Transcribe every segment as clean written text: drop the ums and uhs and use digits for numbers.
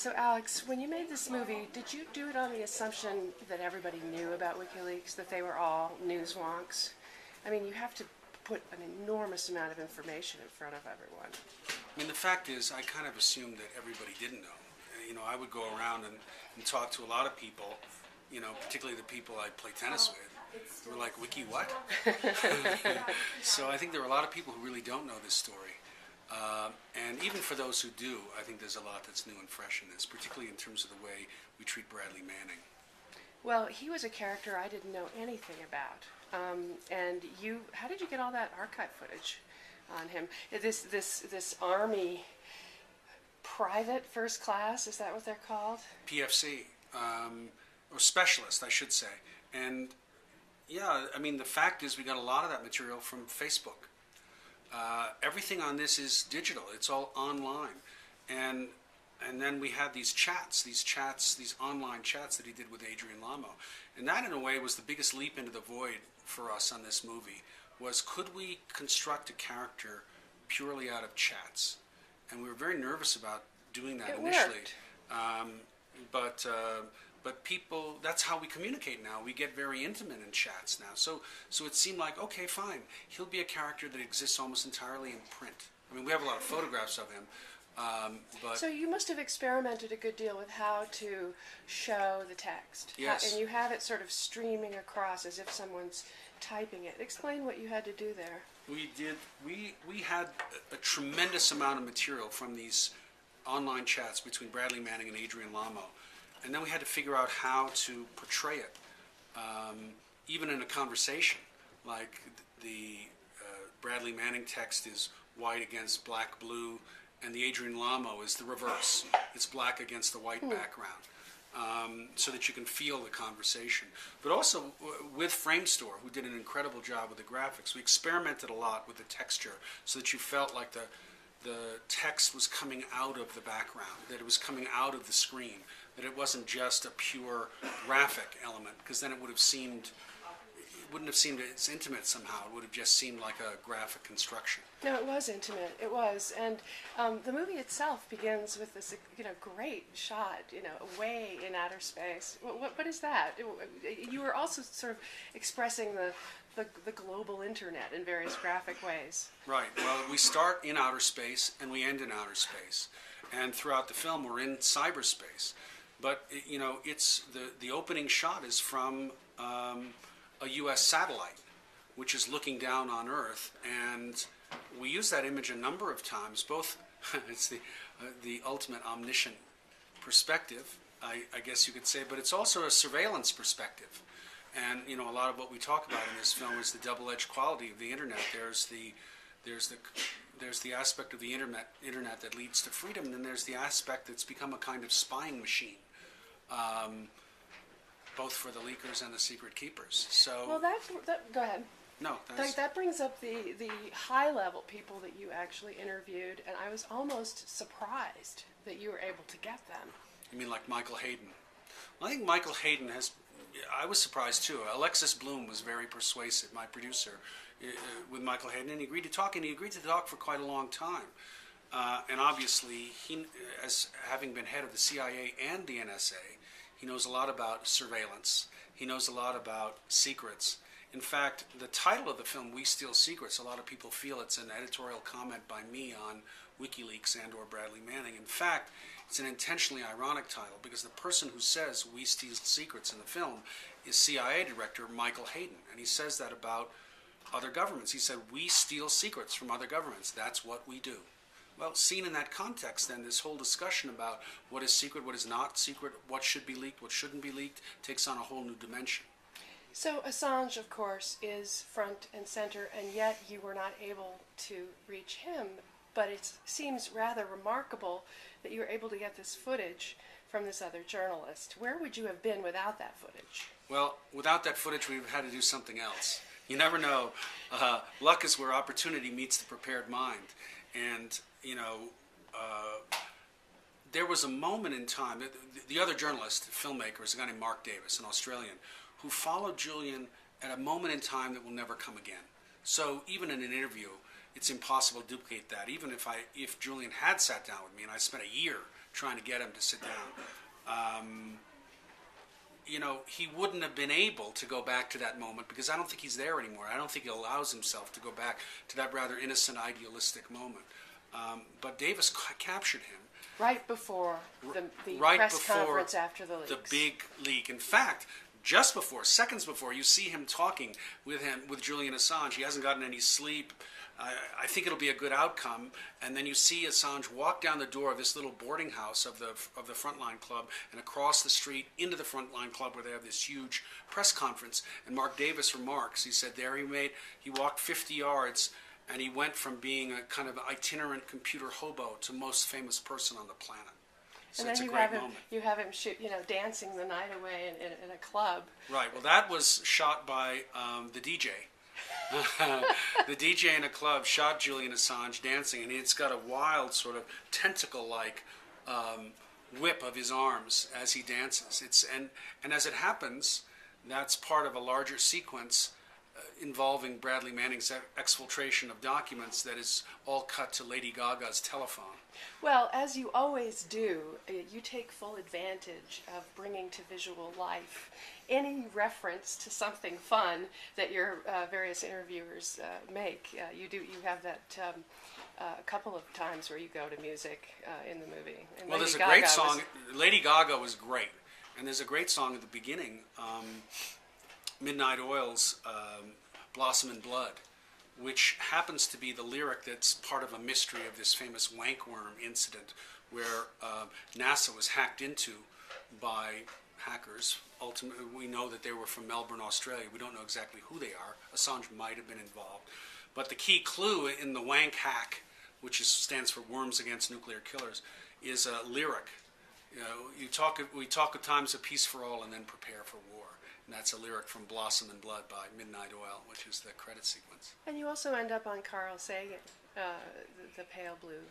So Alex, when you made this movie, did you do it on the assumption that everybody knew about WikiLeaks, that they were all news wonks? I mean, you have to put an enormous amount of information in front of everyone. I mean, the fact is, I kind of assumed that everybody didn't know. I would go around and talk to a lot of people, particularly the people I play tennis with, who were like, Wiki what? So I think there are a lot of people who really don't know this story. And even for those who do, I think there's a lot that's new and fresh in this, particularly in terms of the way we treat Bradley Manning. Well, he was a character I didn't know anything about. And how did you get all that archive footage on him? This Army private first class, is that what they're called? PFC, or specialist, I should say. And yeah, I mean, the fact is we got a lot of that material from Facebook. Everything on this is digital. It's all online. And then we had these online chats that he did with Adrian Lamo. And that, in a way, was the biggest leap into the void for us on this movie, was could we construct a character purely out of chats? And we were very nervous about doing that initially. But people, that's how we communicate now. We get very intimate in chats now. So it seemed like, okay, fine. He'll be a character that exists almost entirely in print. I mean, we have a lot of photographs of him. But so you must have experimented a good deal with how to show the text. Yes. And you have it sort of streaming across as if someone's typing it. Explain what you had to do there. We did. We had a tremendous amount of material from these online chats between Bradley Manning and Adrian Lamo. And then we had to figure out how to portray it, even in a conversation. Like the Bradley Manning text is white against black blue, and the Adrian Lamo is the reverse. It's black against the white background, so that you can feel the conversation. But also with Framestore, who did an incredible job with the graphics, we experimented a lot with the texture so that you felt like the text was coming out of the background, that it was coming out of the screen, that it wasn't just a pure graphic element, because then it wouldn't have seemed as intimate somehow. It would have just seemed like a graphic construction. No, it was intimate. It was, and the movie itself begins with this, great shot, away in outer space. What is that? You were also sort of expressing the global internet in various graphic ways. Right. Well, we start in outer space and we end in outer space, and throughout the film we're in cyberspace. But it's the opening shot is from a U.S. satellite, which is looking down on Earth, and we use that image a number of times. Both, it's the ultimate omniscient perspective, I guess you could say, but it's also a surveillance perspective. And a lot of what we talk about in this film is the double-edged quality of the internet. There's the aspect of the internet that leads to freedom, and then there's the aspect that's become a kind of spying machine. Both for the leakers and the secret keepers. So well, go ahead. No, that brings up the high-level people that you actually interviewed, and I was almost surprised that you were able to get them. You mean like Michael Hayden? Well, I think Michael Hayden has. I was surprised too. Alexis Bloom was very persuasive, my producer, with Michael Hayden, and he agreed to talk, for quite a long time. And obviously, he, as having been head of the CIA and the NSA, he knows a lot about surveillance. He knows a lot about secrets. In fact, the title of the film, We Steal Secrets, a lot of people feel it's an editorial comment by me on WikiLeaks and or Bradley Manning. In fact, it's an intentionally ironic title because the person who says We Steal Secrets in the film is CIA Director Michael Hayden. And he says that about other governments. He said, we steal secrets from other governments. That's what we do. Well, seen in that context, then, this whole discussion about what is secret, what is not secret, what should be leaked, what shouldn't be leaked, takes on a whole new dimension. So Assange, of course, is front and center, and yet you were not able to reach him. But it seems rather remarkable that you were able to get this footage from this other journalist. Where would you have been without that footage? Well, without that footage, we would have had to do something else. You never know. Luck is where opportunity meets the prepared mind. And there was a moment in time, the other journalist, filmmaker, is a guy named Mark Davis, an Australian, who followed Julian at a moment in time that will never come again. So even in an interview, it's impossible to duplicate that. Even if Julian had sat down with me, and I spent a year trying to get him to sit down, he wouldn't have been able to go back to that moment, because I don't think he's there anymore. I don't think he allows himself to go back to that rather innocent, idealistic moment. But Davis captured him. Right before the right press before conference after the leaks. The big leak. In fact, just before, seconds before, you see him talking with Julian Assange. He hasn't gotten any sleep. I think it'll be a good outcome. And then you see Assange walk down the door of this little boarding house of the Frontline Club and across the street into the Frontline Club, where they have this huge press conference. And Mark Davis remarks, he said there he walked 50 yards, and he went from being a kind of itinerant computer hobo to most famous person on the planet. So and then you have him dancing the night away in a club. Right. Well, that was shot by the DJ. The DJ in a club shot Julian Assange dancing, and it's got a wild sort of tentacle-like whip of his arms as he dances. And as it happens, that's part of a larger sequence involving Bradley Manning's exfiltration of documents that is all cut to Lady Gaga's telephone. Well, as you always do, you take full advantage of bringing to visual life any reference to something fun that your various interviewers make. You have that a couple of times where you go to music in the movie. And well, there's a great song. Lady Gaga was great. And there's a great song at the beginning, Midnight Oil's Blossom in Blood, which happens to be the lyric that's part of a mystery of this famous wankworm incident where NASA was hacked into by hackers. Ultimately, we know that they were from Melbourne, Australia. We don't know exactly who they are. Assange might have been involved. But the key clue in the wank hack, which stands for Worms Against Nuclear Killers, is a lyric. We talk at times of peace for all and then prepare for war. And that's a lyric from Blossom in Blood by Midnight Oil, which is the credit sequence. And you also end up on Carl Sagan, the pale blue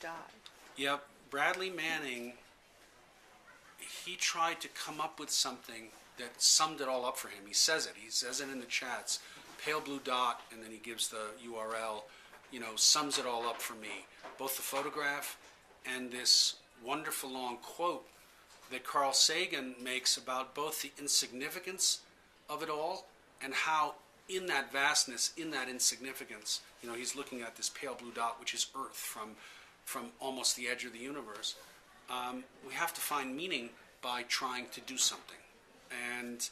dot. Yep. Bradley Manning, he tried to come up with something that summed it all up for him. He says it in the chats, pale blue dot, and then he gives the URL, sums it all up for me. Both the photograph and this wonderful long quote that Carl Sagan makes about both the insignificance of it all and how in that vastness, in that insignificance, he's looking at this pale blue dot, which is Earth from almost the edge of the universe. We have to find meaning by trying to do something. And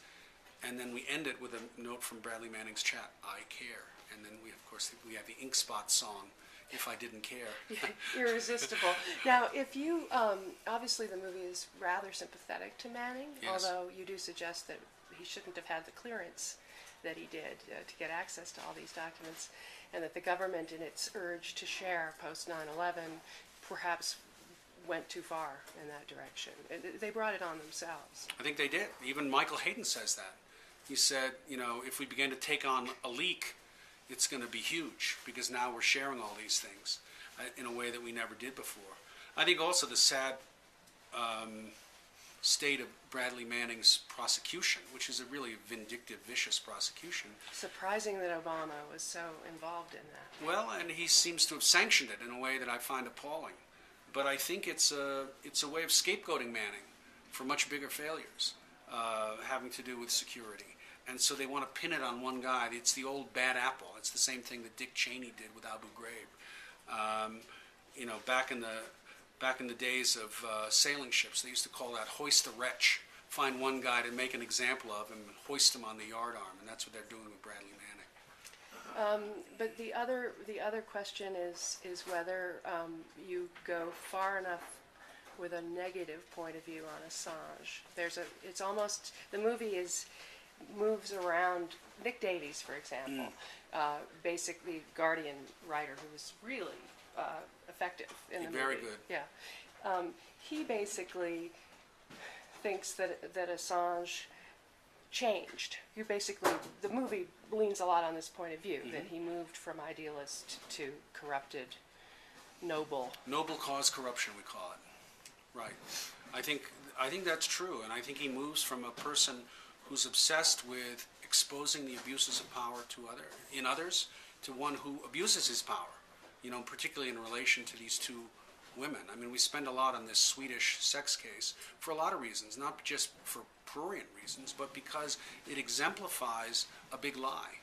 then we end it with a note from Bradley Manning's chat, I care. And then we have the Ink Spot song, If I Didn't Care. Irresistible. Now, if you, obviously the movie is rather sympathetic to Manning, yes. Although you do suggest that he shouldn't have had the clearance that he did to get access to all these documents, and that the government, in its urge to share post 9/11, perhaps went too far in that direction. They brought it on themselves. I think they did. Even Michael Hayden says that. He said, if we begin to take on a leak, it's going to be huge, because now we're sharing all these things in a way that we never did before. I think also the sad state of Bradley Manning's prosecution, which is a really vindictive, vicious prosecution. Surprising that Obama was so involved in that. Well, and he seems to have sanctioned it in a way that I find appalling. But I think it's a way of scapegoating Manning for much bigger failures having to do with security. And so they want to pin it on one guy. It's the old bad apple. It's the same thing that Dick Cheney did with Abu Ghraib. Back in the days of sailing ships, they used to call that hoist the wretch. Find one guy to make an example of him and hoist him on the yardarm, and that's what they're doing with Bradley Manning. But the other question is whether you go far enough with a negative point of view on Assange. It's almost, the movie moves around Nick Davies, for example, basically Guardian writer who was really effective in the movie. Very good. Yeah, he basically thinks that Assange changed. The movie leans a lot on this point of view, that he moved from idealist to corrupted, noble. Noble cause corruption, we call it. Right. I think that's true, and I think he moves from a person who's obsessed with exposing the abuses of power in others to one who abuses his power particularly in relation to these two women. I mean, we spend a lot on this Swedish sex case for a lot of reasons, not just for prurient reasons, but because it exemplifies a big lie,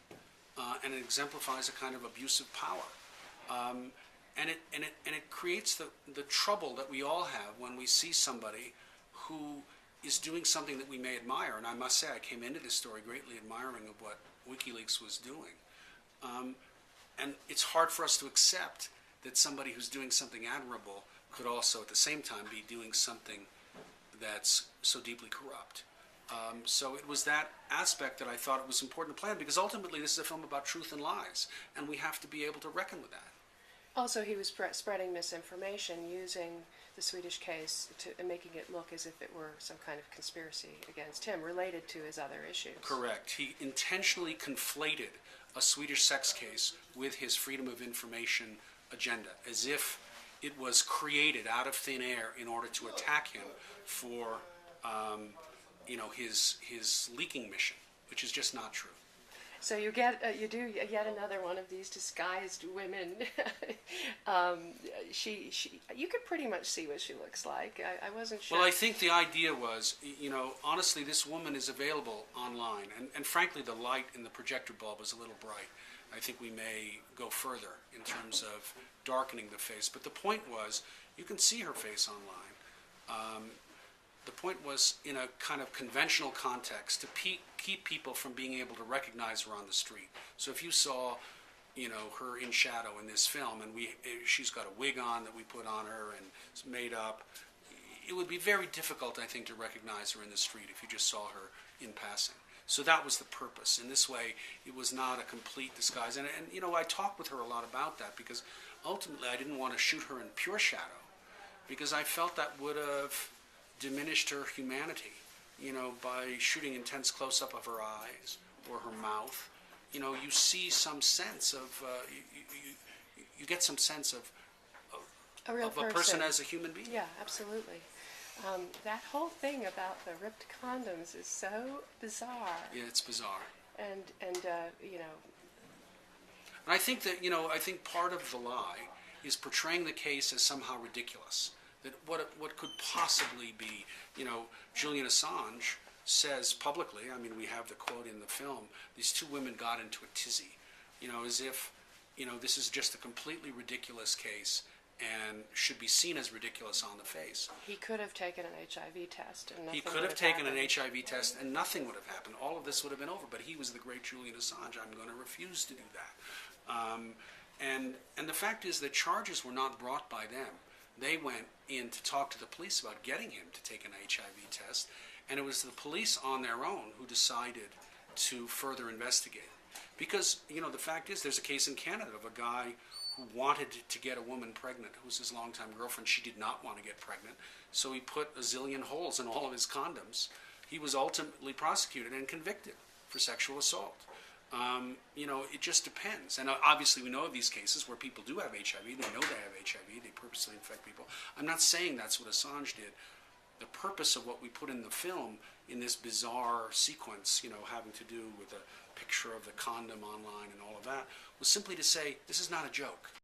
and it exemplifies a kind of abuse of power. And it creates the trouble that we all have when we see somebody who is doing something that we may admire. And I must say, I came into this story greatly admiring of what Wikileaks was doing. And it's hard for us to accept that somebody who's doing something admirable could also at the same time be doing something that's so deeply corrupt. So it was that aspect that I thought it was important to plan, because ultimately this is a film about truth and lies, and we have to be able to reckon with that. Also, he was spreading misinformation using the Swedish case and making it look as if it were some kind of conspiracy against him related to his other issues. Correct. He intentionally conflated a Swedish sex case with his freedom of information agenda, as if it was created out of thin air in order to attack him for his leaking mission, which is just not true. So you do yet another one of these disguised women. You could pretty much see what she looks like. I wasn't sure. Well, I think the idea was, honestly, this woman is available online, and frankly, the light in the projector bulb is a little bright. I think we may go further in terms of darkening the face, but the point was, you can see her face online. The point was, in a kind of conventional context, to keep people from being able to recognize her on the street. So if you saw, her in shadow in this film, and she's got a wig on that we put on her and it's made up, it would be very difficult, I think, to recognize her in the street if you just saw her in passing. So that was the purpose. In this way, it was not a complete disguise. And I talked with her a lot about that, because ultimately I didn't want to shoot her in pure shadow, because I felt that would have diminished her humanity, by shooting intense close-up of her eyes or her mouth. You see some sense of, you get some sense of a real person as a human being. Yeah, absolutely. That whole thing about the ripped condoms is so bizarre. Yeah, it's bizarre. And And I think that, I think part of the lie is portraying the case as somehow ridiculous. That what could possibly be, Julian Assange says publicly, I mean, we have the quote in the film, these two women got into a tizzy, as if, this is just a completely ridiculous case and should be seen as ridiculous on the face. He could have taken an HIV test and nothing He could have taken happened. an HIV test and nothing would have happened. All of this would have been over, but he was the great Julian Assange. I'm going to refuse to do that. And the fact is that charges were not brought by them. They went in to talk to the police about getting him to take an HIV test, and it was the police on their own who decided to further investigate. Because, the fact is, there's a case in Canada of a guy who wanted to get a woman pregnant, who was his longtime girlfriend. She did not want to get pregnant, so he put a zillion holes in all of his condoms. He was ultimately prosecuted and convicted for sexual assault. It just depends. And obviously we know of these cases where people do have HIV, they know they have HIV, they purposely infect people. I'm not saying that's what Assange did. The purpose of what we put in the film, in this bizarre sequence, having to do with a picture of the condom online and all of that, was simply to say, this is not a joke.